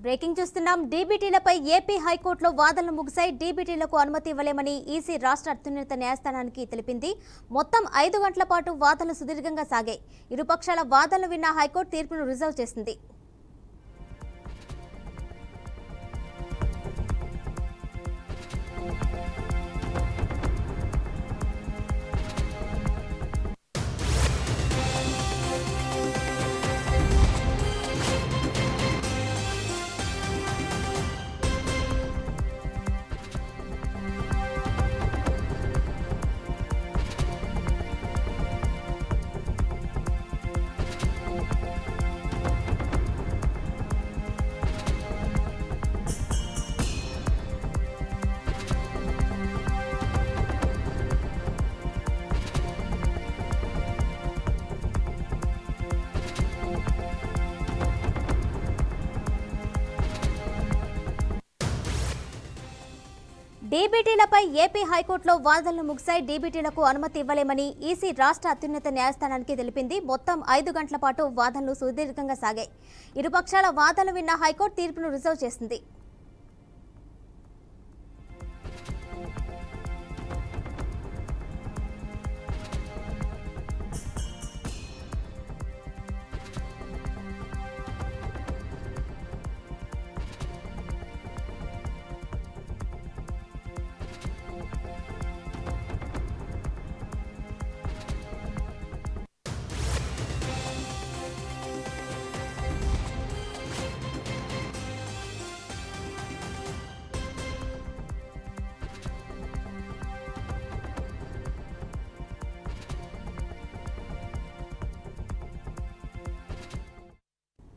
Breaking చూస్తున్నాం. డీబీటీలపై AP హైకోర్టులో వాదనలు ముగిశాయి. డీబీటీలకు అనుమతి ఇవ్వలేమని ఈసీ రాష్ట్ర అత్యున్నత న్యాయస్థానానికి తెలిపింది. మొత్తం 5 గంటల పాటు వాదనలు సుదీర్ఘంగా సాగాయి. ఇరుపక్షాల వాదనలు విన్న హైకోర్టు తీర్పును రిజర్వ్ చేసింది. డీబీటీలపై ఏపీ హైకోర్టులో వాదనలు ముగిశాయి. డీబీటీలకు అనుమతి ఇవ్వలేమని ఈసీ రాష్ట్ర అత్యున్నత న్యాయస్థానానికి తెలిపింది. మొత్తం 5 గంటల పాటు వాదనలు సుదీర్ఘంగా సాగాయి. ఇరుపక్షాల వాదనలు విన్న హైకోర్టు తీర్పును రిజర్వ్ చేసింది.